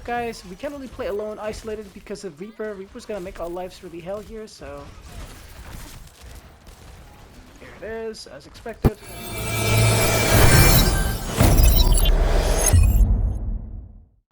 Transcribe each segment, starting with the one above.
matchup, guys, we can't really play alone isolated because of Reaper. Reaper's gonna make our lives really hell here, so here it is, as expected.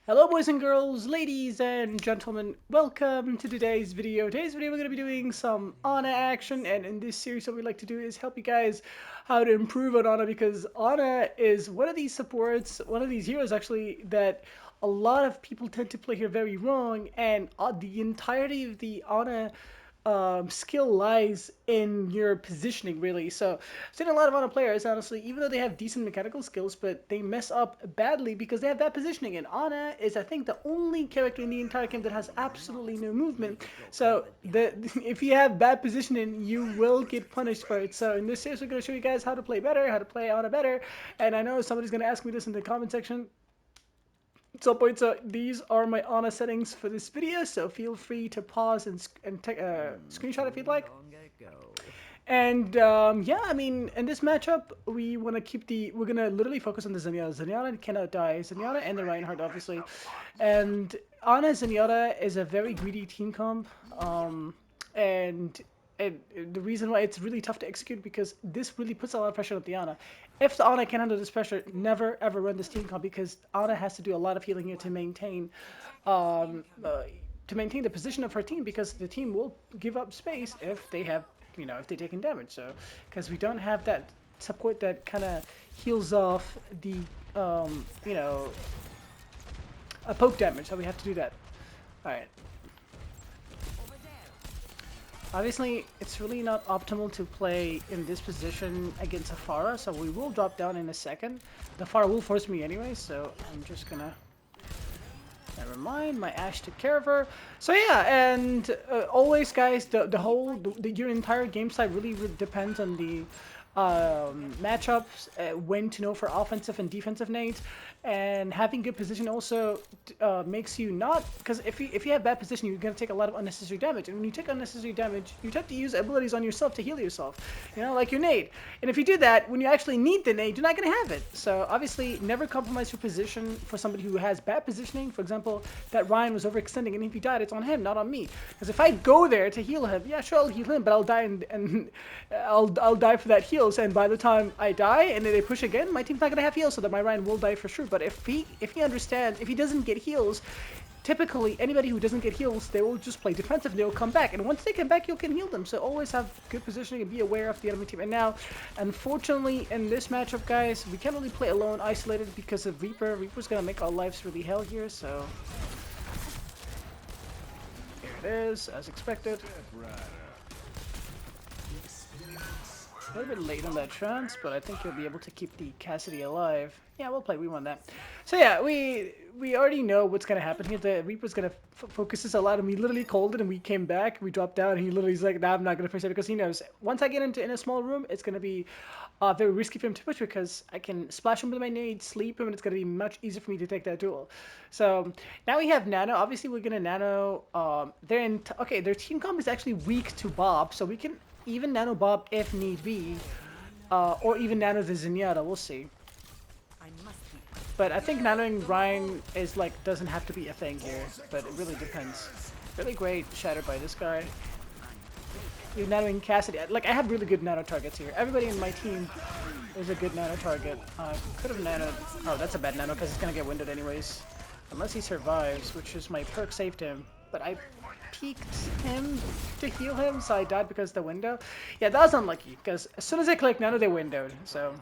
Hello boys and girls, ladies and gentlemen, welcome to today's video. Today's video we're going to be doing some Ana action, and in this series what we like to do is help you guys how to improve on Ana, because Ana is one of these supports, one of these heroes actually, that a lot of people tend to play here very wrong, and the entirety of the Ana skill lies in your positioning, really. So I've seen a lot of Ana players, honestly, even though they have decent mechanical skills, but they mess up badly because they have bad positioning. And Ana is, I think, the only character in the entire game that has absolutely no movement. So if you have bad positioning, you will get punished for it. So in this series, we're going to show you guys how to play better, how to play Ana better. And I know somebody's going to ask me this in the comment section. So these are my Ana settings for this video, so feel free to pause and take a screenshot if you'd like. And yeah, I mean, in this matchup, we want to we're going to literally focus on the Zenyatta. Zenyatta cannot die. Zenyatta and the Reinhardt, obviously. And Ana Zenyatta is a very greedy team comp. And the reason why it's really tough to execute, because this really puts a lot of pressure on the Ana. If the Ana can handle this pressure, never ever run this team comp, because Ana has to do a lot of healing here to maintain the position of her team, because the team will give up space if they have, if they're taking damage. So because we don't have that support that kind of heals off the a poke damage, so we have to do that. All right. Obviously, it's really not optimal to play in this position against a Pharah, so we will drop down in a second. The Pharah will force me anyway, so I'm just gonna... Never mind, my Ashe took care of her. So yeah, and always, guys, your entire game side really depends on the matchups, when to know for offensive and defensive nades, and having good position also makes you not, because if you have bad position, you're going to take a lot of unnecessary damage, and when you take unnecessary damage, you have to use abilities on yourself to heal yourself, like your nade. And if you do that, when you actually need the nade, you're not going to have it. So obviously, never compromise your position for somebody who has bad positioning. For example, that Ryan was overextending, and if he died, it's on him, not on me. Because if I go there to heal him, yeah, sure, I'll heal him, but I'll die, and I'll die for that heal. And by the time I die and then they push again, my team's not gonna have heals, so that my Ryan will die for sure. But if he doesn't get heals, typically anybody who doesn't get heals, they will just play defensive. They'll come back, and once they come back, you can heal them. So always have good positioning and be aware of the enemy team. And now, unfortunately, in this matchup, guys, we can't really play alone isolated because of Reaper. Reaper's gonna make our lives really hell here. So here it is, as expected. A little bit late on that chance, but I think you'll be able to keep the Cassidy alive. Yeah, we'll play. We won that. So yeah, we already know what's gonna happen here. The Reaper's gonna focus us a lot, and we literally called it, and we came back. We dropped down, and he literally's like, "Nah, I'm not gonna push it," because he knows once I get in a small room, it's gonna be very risky for him to push, because I can splash him with my nade, sleep him, and it's gonna be much easier for me to take that duel. So now we have Nano. Obviously, we're gonna Nano. Their team comp is actually weak to Bob, so we can even Nano Bob if need be, or even Nano the Zenyatta, we'll see. But I think nanoing Ryan is doesn't have to be a thing here, but it really depends. Really great shatter by this guy. You're nanoing Cassidy. I have really good nano targets here. Everybody in my team is a good nano target. Could have nanoed. Oh, that's a bad nano because he's gonna get windowed anyways, unless he survives, which is my perk saved him. But I peeked him to heal him, so I died because of the window. Yeah, that was unlucky, because as soon as I clicked nano, they windowed. So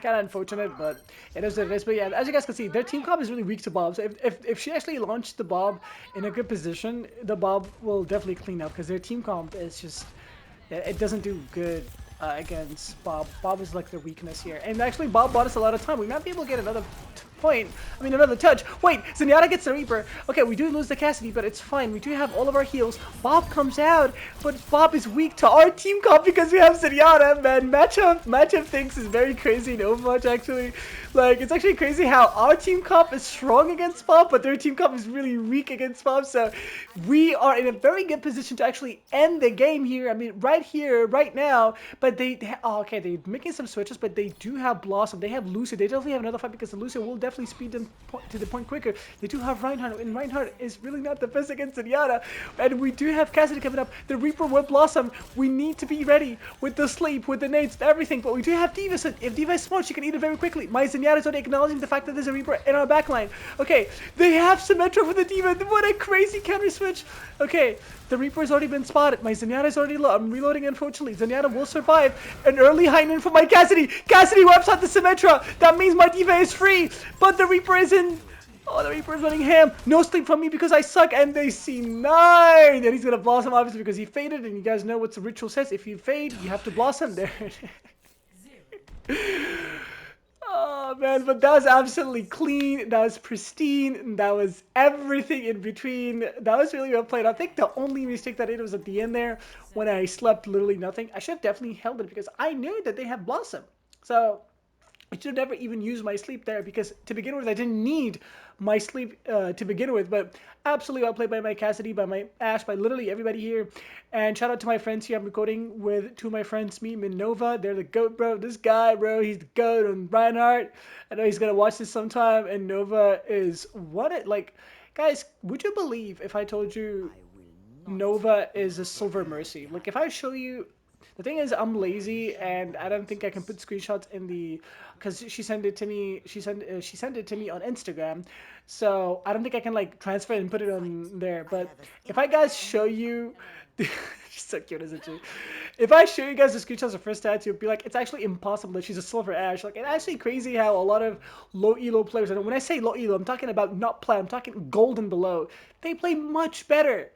kind of unfortunate, but it is what it is. But yeah, as you guys can see, their team comp is really weak to Bob. So if she actually launched the Bob in a good position, the Bob will definitely clean up, because their team comp is just, it doesn't do good against Bob. Bob is their weakness here. And actually, Bob bought us a lot of time. We might be able to get another another touch. Wait, Zenyatta gets the Reaper. Okay, we do lose the Cassidy, but it's fine. We do have all of our heals. Bob comes out, but Bob is weak to our team comp because we have Zenyatta, man. Matchup things is very crazy in Overwatch, actually. It's actually crazy how our team comp is strong against Bob, but their team comp is really weak against Bob. So we are in a very good position to actually end the game here. I mean, right here, right now. But they're making some switches, but they do have Blossom. They have Lucio. They definitely have another fight, because the Lucio will definitely definitely speed them to the point quicker. They do have Reinhardt, and Reinhardt is really not the best against Zenyatta. And we do have Cassidy coming up. The Reaper will blossom. We need to be ready with the sleep, with the nades, everything. But we do have D.Va. So if D.Va is smart, she can eat it very quickly. My Zenyatta is already acknowledging the fact that there's a Reaper in our backline. Okay, they have Symmetra for the D.Va. What a crazy counter switch. Okay, the Reaper has already been spotted. My Zenyatta is already low. I'm reloading, unfortunately. Zenyatta will survive. An early Heinen for my Cassidy. Cassidy wipes out the Symmetra. That means my D.Va is free. But the Reaper is in. Oh, the Reaper is running ham. No sleep from me because I suck. And they see 9. And he's going to blossom, obviously, because he faded. And you guys know what the ritual says. If you fade, you have to blossom. There. Oh man, but that was absolutely clean. That was pristine. That was everything in between. That was really well played. I think the only mistake that I did was at the end there when I slept literally nothing. I should have definitely held it because I knew that they have Blossom. So I should never even use my sleep there because to begin with, I didn't need my sleep to begin with. But absolutely well played by my Cassidy, by my Ash, by literally everybody here. And shout out to my friends here. I'm recording with 2 of my friends, me and Nova. They're the GOAT, bro. This guy, bro, he's the GOAT. And Reinhardt, I know he's going to watch this sometime. And Nova is what it, like, guys, would you believe if I told you Nova is a Silver Mercy? Like, if I show you, the thing is, I'm lazy and I don't think I can put screenshots in the, because she sent it to me. She sent it to me on Instagram, so I don't think I can like transfer it and put it on there. But if I guys show you, she's so cute, isn't she? If I show you guys the screenshots of first stats, you'll be like, it's actually impossible that she's a Silver Ash. Like, it's actually crazy how a lot of low elo players, and when I say low elo, I'm talking about not play. I'm talking gold and below. They play much better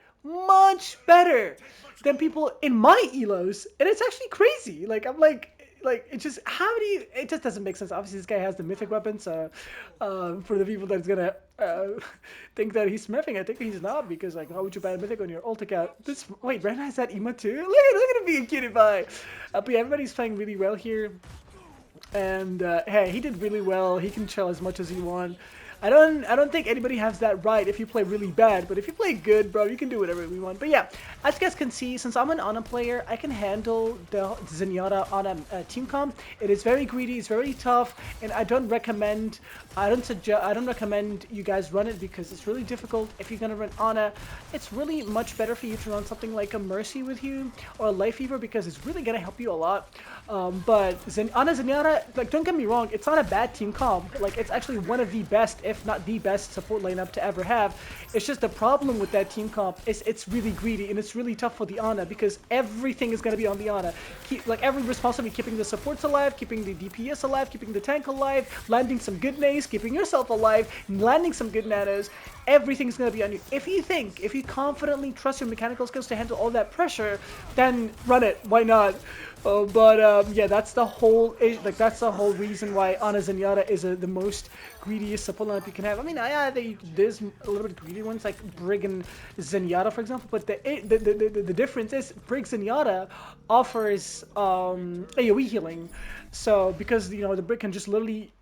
than people in my elos, and it's actually crazy. Like, I'm like it just, how do you, it just doesn't make sense. Obviously this guy has the mythic weapon, so for the people that's gonna think that he's smurfing, I think he's not, because like, how would you buy a mythic on your ult account? This, wait, Ren has that emote too? Look at him being a cutie pie. But yeah, everybody's playing really well here, and hey, he did really well. He can chill as much as he wants. I don't think anybody has that right if you play really bad, but if you play good, bro, you can do whatever we want. But yeah, as you guys can see, since I'm an Ana player, I can handle the Zenyatta Ana team comp. It is very greedy, it's very tough, and I don't recommend you guys run it because it's really difficult. If you're gonna run Ana, it's really much better for you to run something like a Mercy with you or a Life Fever because it's really gonna help you a lot. But Ana Zenyatta, like, don't get me wrong, it's not a bad team comp. Like, it's actually one of the best, if not the best, support lineup to ever have. It's just the problem with that team comp is it's really greedy and it's really tough for the Ana because everything is gonna be on the Ana. Like, every responsibility, keeping the supports alive, keeping the DPS alive, keeping the tank alive, landing some good nays, keeping yourself alive, landing some good nanos. Everything's going to be on you. If you confidently trust your mechanical skills to handle all that pressure, then run it. Why not? Yeah, that's the whole reason why Ana Zenyatta is the most greediest support lineup you can have. I mean, yeah, there's a little bit greedy ones like Brig and Zenyatta, for example. But the difference is Brig Zenyatta offers AOE healing. So because the Brig can just literally,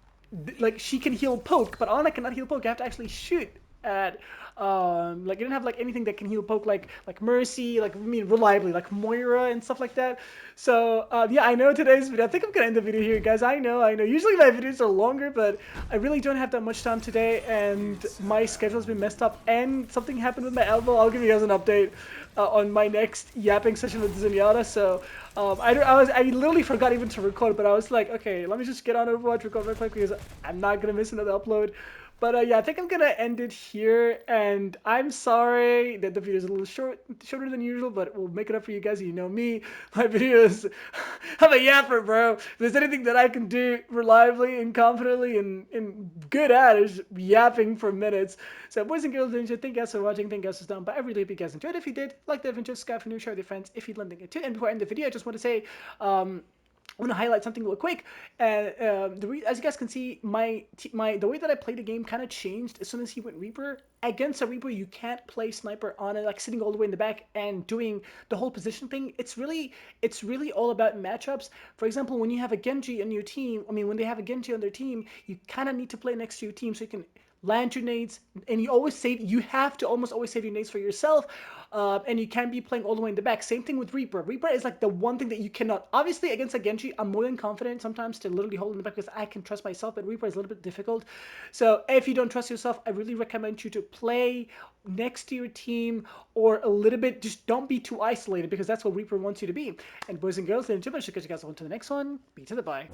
like, she can heal poke, but Ana cannot heal poke. You have to actually shoot at like, you don't have like anything that can heal poke like Mercy, like, I mean, reliably, like Moira and stuff like that. So yeah, I know today's video, I think I'm gonna end the video here, guys. I know usually my videos are longer, but I really don't have that much time today, and my schedule's been messed up, and something happened with my elbow. I'll give you guys an update on my next yapping session with Zenyatta. So I literally forgot even to record, but I was like, okay, let me just get on Overwatch, record real quick because I'm not gonna miss another upload. But yeah, I think I'm gonna end it here, and I'm sorry that the video is a little shorter than usual, but we'll make it up for you guys. You know me, my videos, I'm a yapper, bro. If there's anything that I can do reliably and confidently and good at is yapping for minutes. So boys and girls, thank you guys for watching, thank you guys for stopping by. I really hope you guys enjoyed. If you did, like the adventure, subscribe for new, share with your friends if you'd like it too. And before I end the video, I just want to say, I want to highlight something real quick. As you guys can see, the way that I play the game kind of changed as soon as he went Reaper. Against a Reaper, you can't play Sniper on it, like sitting all the way in the back and doing the whole position thing. It's really all about matchups. For example, when you have a Genji on your team, when they have a Genji on their team, you kind of need to play next to your team so you can land your nades, and you have to almost always save your nades for yourself. And you can't be playing all the way in the back. Same thing with Reaper. Reaper is like the one thing that you cannot. Obviously, against a Genji, I'm more than confident sometimes to literally hold in the back because I can trust myself, but Reaper is a little bit difficult. So if you don't trust yourself, I really recommend you to play next to your team or a little bit. Just don't be too isolated because that's what Reaper wants you to be. And boys and girls, ladies and gentlemen, I should catch you guys on to the next one. Be to the bye.